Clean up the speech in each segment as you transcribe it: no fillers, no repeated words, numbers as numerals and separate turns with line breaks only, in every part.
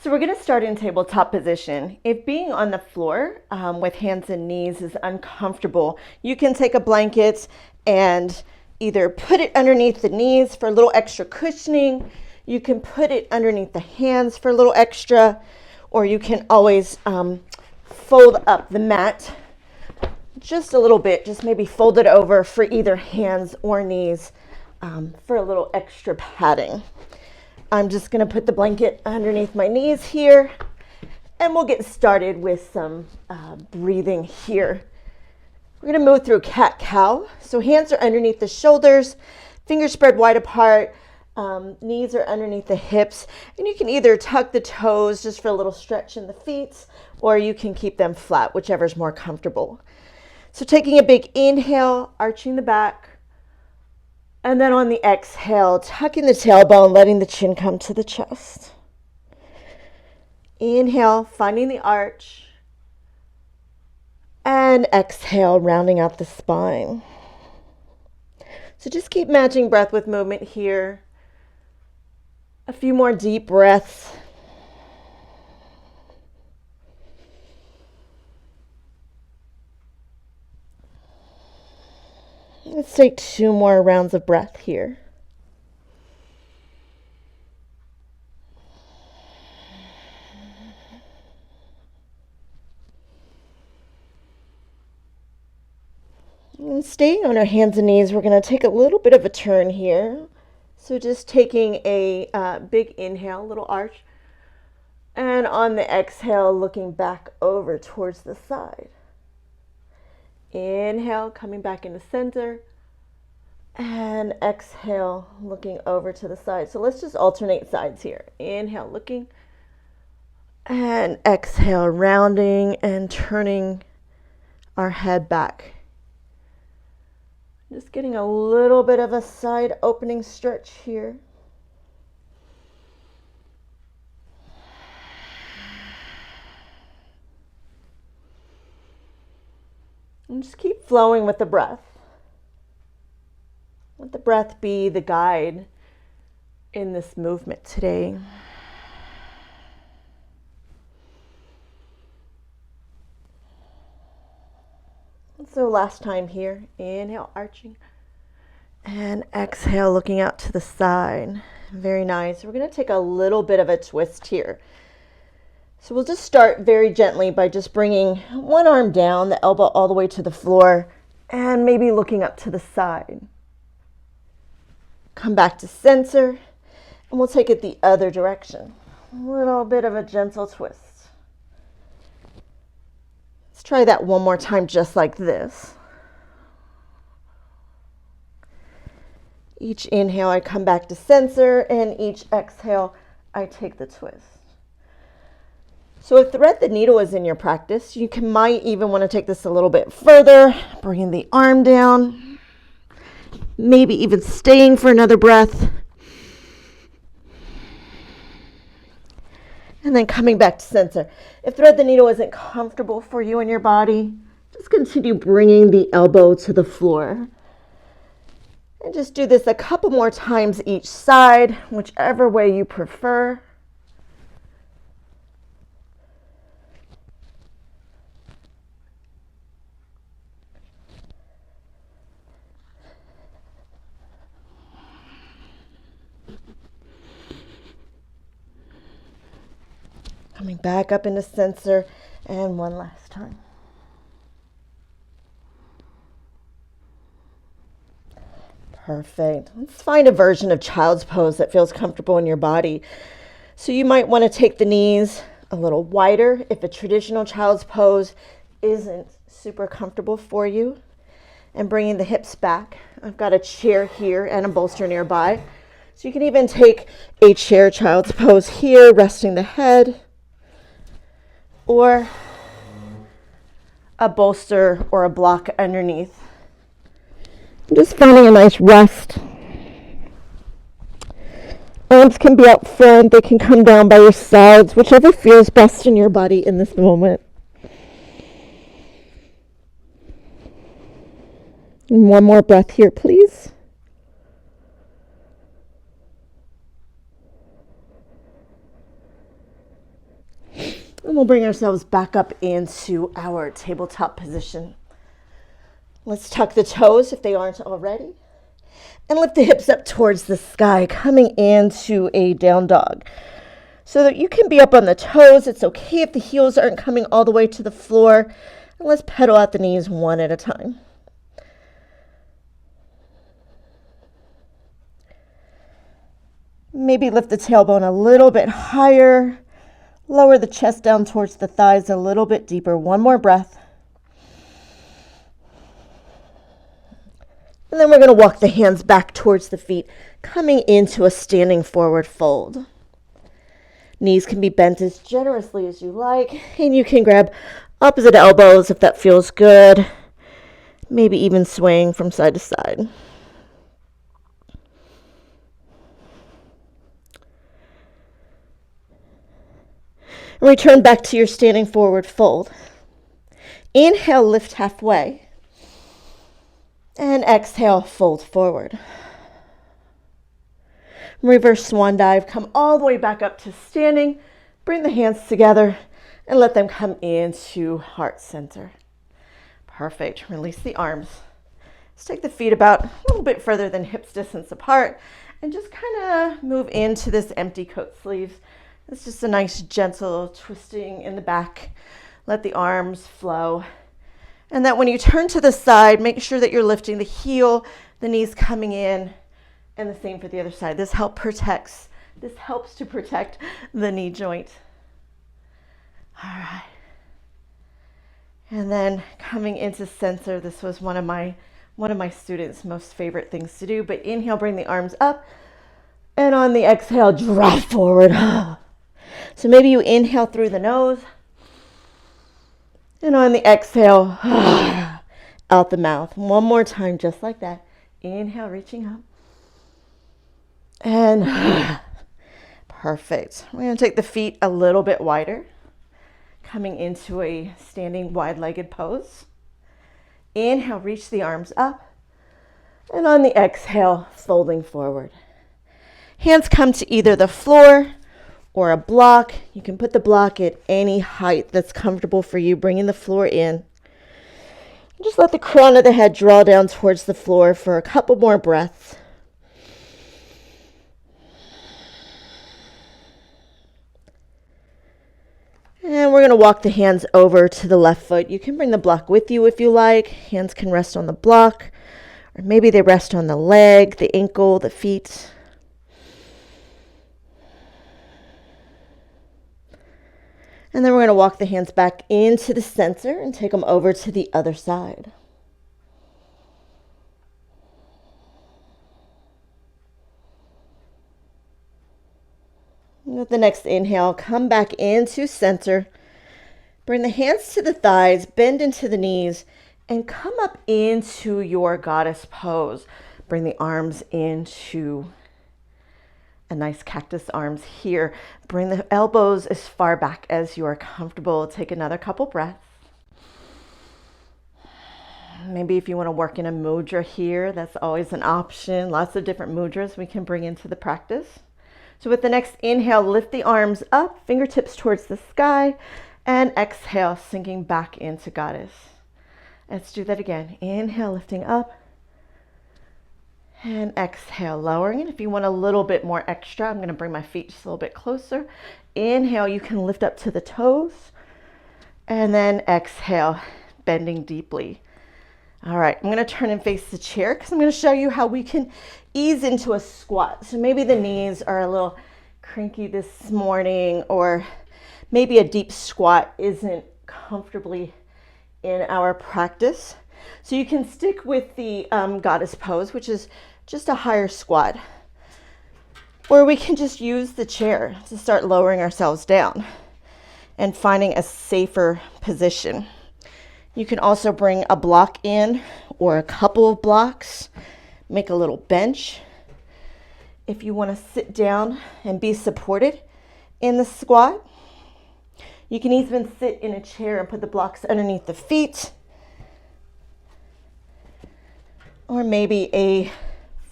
So we're going to start in tabletop position. If being on the floor with hands and knees is uncomfortable, you can take a blanket and either put it underneath the knees for a little extra cushioning. You can put it underneath the hands for a little extra, or you can always fold up the mat just a little bit, just maybe fold it over for either hands or knees for a little extra padding. I'm just going to put the blanket underneath my knees here, and we'll get started with some breathing here. We're going to move through cat-cow. So hands are underneath the shoulders, fingers spread wide apart, knees are underneath the hips, and you can either tuck the toes just for a little stretch in the feet, or you can keep them flat, whichever is more comfortable. So taking a big inhale, arching the back. And then on the exhale, tucking the tailbone, letting the chin come to the chest. Inhale, finding the arch. And exhale, rounding out the spine. So just keep matching breath with movement here. A few more deep breaths. Let's take 2 more rounds of breath here. And staying on our hands and knees, we're going to take a little bit of a turn here. So just taking a big inhale, little arch, and on the exhale, looking back over towards the side. Inhale, coming back into center, and exhale, looking over to the side. So let's just alternate sides here. Inhale, looking, and exhale, rounding and turning our head back. Just getting a little bit of a side opening stretch here. And just keep flowing with the breath. Let the breath be the guide in this movement today. So last time here, inhale, arching, and exhale, looking out to the side. Very nice. We're going to take a little bit of a twist here. So we'll just start very gently by just bringing one arm down, the elbow all the way to the floor, and maybe looking up to the side. Come back to center, and we'll take it the other direction. A little bit of a gentle twist. Let's try that one more time just like this. Each inhale, I come back to center, and each exhale, I take the twist. So if thread the needle is in your practice, you might even want to take this a little bit further, bringing the arm down, maybe even staying for another breath, and then coming back to center. If thread the needle isn't comfortable for you in your body, just continue bringing the elbow to the floor. And just do this a couple more times each side, whichever way you prefer. Coming back up into center, and one last time. Perfect. Let's find a version of child's pose that feels comfortable in your body. So you might want to take the knees a little wider if a traditional child's pose isn't super comfortable for you, and bringing the hips back. I've got a chair here and a bolster nearby. So you can even take a chair child's pose here, resting the head, or a bolster or a block underneath. Just finding a nice rest. Arms can be out front, they can come down by your sides, whichever feels best in your body in this moment. And one more breath here, please. And we'll bring ourselves back up into our tabletop position. Let's tuck the toes if they aren't already. And lift the hips up towards the sky, coming into a down dog. So that you can be up on the toes. It's okay if the heels aren't coming all the way to the floor. And let's pedal out the knees one at a time. Maybe lift the tailbone a little bit higher. Lower the chest down towards the thighs a little bit deeper. One more breath. And then we're going to walk the hands back towards the feet, coming into a standing forward fold. Knees can be bent as generously as you like, and you can grab opposite elbows if that feels good. Maybe even swaying from side to side. And return back to your standing forward fold. Inhale, lift halfway. And exhale, fold forward. Reverse swan dive. Come all the way back up to standing. Bring the hands together and let them come into heart center. Perfect. Release the arms. Let's take the feet about a little bit further than hips distance apart and just kind of move into this empty coat sleeves. It's just a nice gentle twisting in the back. Let the arms flow. And that when you turn to the side, make sure that you're lifting the heel, the knees coming in, and the same for the other side. This helps to protect the knee joint. All right. And then coming into center, this was one of my students' most favorite things to do. But inhale, bring the arms up, and on the exhale, drop forward. So maybe you inhale through the nose. And on the exhale, out the mouth. One more time, just like that. Inhale, reaching up. And perfect. We're going to take the feet a little bit wider, coming into a standing wide-legged pose. Inhale, reach the arms up. And on the exhale, folding forward. Hands come to either the floor or a block. You can put the block at any height that's comfortable for you, bringing the floor in. Just let the crown of the head draw down towards the floor for a couple more breaths. And we're going to walk the hands over to the left foot. You can bring the block with you if you like. Hands can rest on the block, or maybe they rest on the leg, the ankle, the feet. And then we're going to walk the hands back into the center and take them over to the other side. With the next inhale, come back into center. Bring the hands to the thighs, bend into the knees, and come up into your goddess pose. Bring the arms into a nice cactus arms here. Bring the elbows as far back as you are comfortable. Take another couple breaths. Maybe if you want to work in a mudra here, that's always an option. Lots of different mudras we can bring into the practice. So with the next inhale, lift the arms up, fingertips towards the sky, and exhale, sinking back into goddess. Let's do that again. Inhale, lifting up. And exhale, lowering it. If you want a little bit more extra, I'm going to bring my feet just a little bit closer. Inhale, you can lift up to the toes. And then exhale, bending deeply. All right, I'm going to turn and face the chair because I'm going to show you how we can ease into a squat. So maybe the knees are a little cranky this morning, or maybe a deep squat isn't comfortably in our practice. So you can stick with the goddess pose, which is just a higher squat. Or we can just use the chair to start lowering ourselves down and finding a safer position. You can also bring a block in or a couple of blocks, make a little bench. If you want to sit down and be supported in the squat, you can even sit in a chair and put the blocks underneath the feet. Or maybe a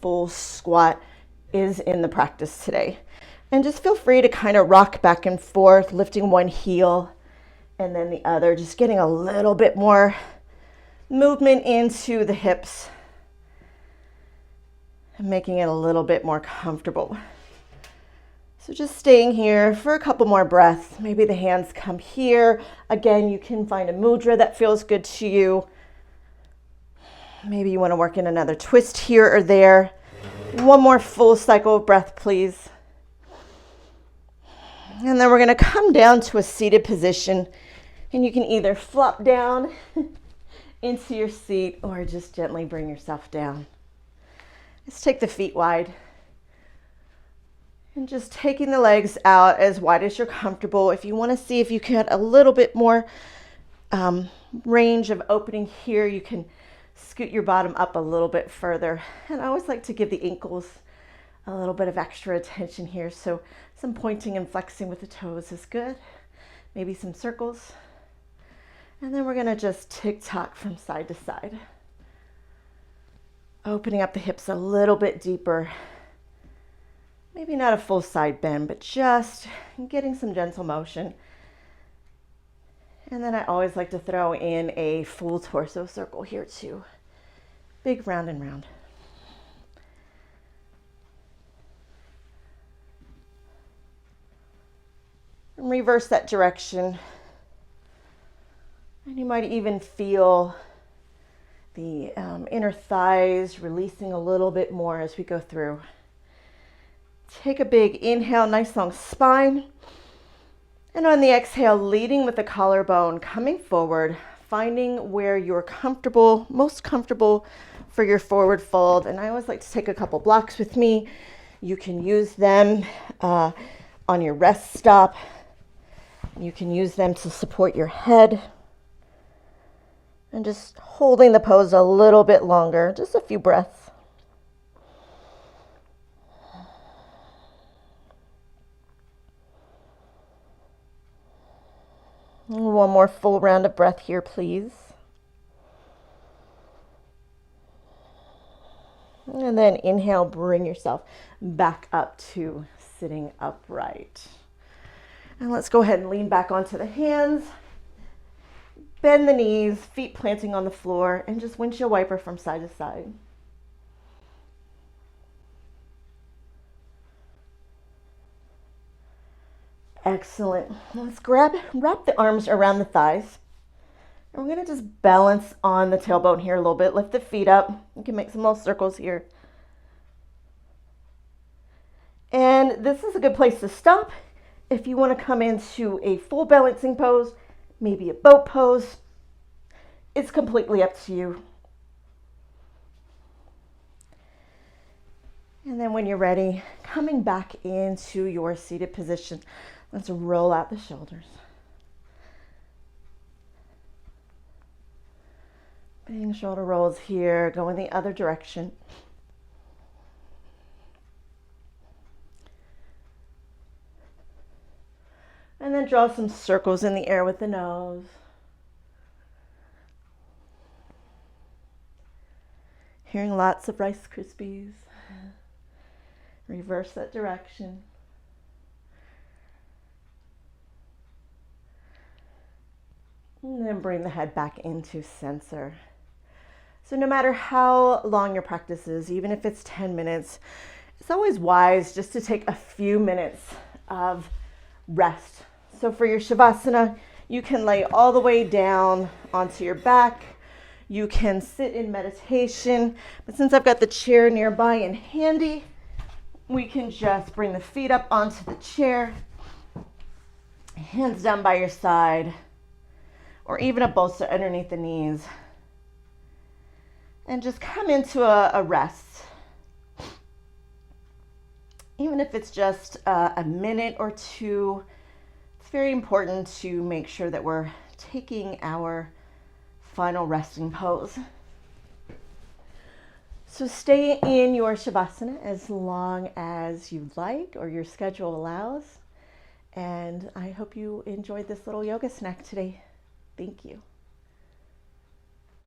full squat is in the practice today. And just feel free to kind of rock back and forth, lifting one heel, and then the other, just getting a little bit more movement into the hips and making it a little bit more comfortable. So just staying here for a couple more breaths. Maybe the hands come here. Again, you can find a mudra that feels good to you. Maybe you want to work in another twist here or there. One more full cycle of breath, please. And then we're going to come down to a seated position, and you can either flop down into your seat or just gently bring yourself down. Let's take the feet wide and just taking the legs out as wide as you're comfortable. If you want to see if you can get a little bit more range of opening here, you can scoot your bottom up a little bit further. And I always like to give the ankles a little bit of extra attention here. So some pointing and flexing with the toes is good. Maybe some circles. And then we're going to just tick-tock from side to side. Opening up the hips a little bit deeper. Maybe not a full side bend, but just getting some gentle motion. And then I always like to throw in a full torso circle here too. Big round and round. And reverse that direction. And you might even feel the inner thighs releasing a little bit more as we go through. Take a big inhale, nice long spine. And on the exhale, leading with the collarbone, coming forward, finding where you're comfortable, most comfortable for your forward fold. And I always like to take a couple blocks with me. You can use them on your rest stop. You can use them to support your head. And just holding the pose a little bit longer, just a few breaths. One more full round of breath here, please. And then inhale, bring yourself back up to sitting upright. And let's go ahead and lean back onto the hands. Bend the knees, feet planting on the floor, and just windshield wiper from side to side. Excellent. Let's wrap the arms around the thighs. And we're going to just balance on the tailbone here a little bit. Lift the feet up. You can make some little circles here. And this is a good place to stop. If you want to come into a full balancing pose, maybe a boat pose, it's completely up to you. And then when you're ready, coming back into your seated position, let's roll out the shoulders. Big shoulder rolls here, go in the other direction. And then draw some circles in the air with the nose. Hearing lots of Rice Krispies. Reverse that direction. And then bring the head back into center. So no matter how long your practice is, even if it's 10 minutes, it's always wise just to take a few minutes of rest. So for your shavasana, you can lay all the way down onto your back. You can sit in meditation, but since I've got the chair nearby and handy, we can just bring the feet up onto the chair, hands down by your side, or even a bolster underneath the knees. And just come into a rest. Even if it's just a minute or two, it's very important to make sure that we're taking our final resting pose. So stay in your shavasana as long as you'd like or your schedule allows. And I hope you enjoyed this little yoga snack today. Thank you.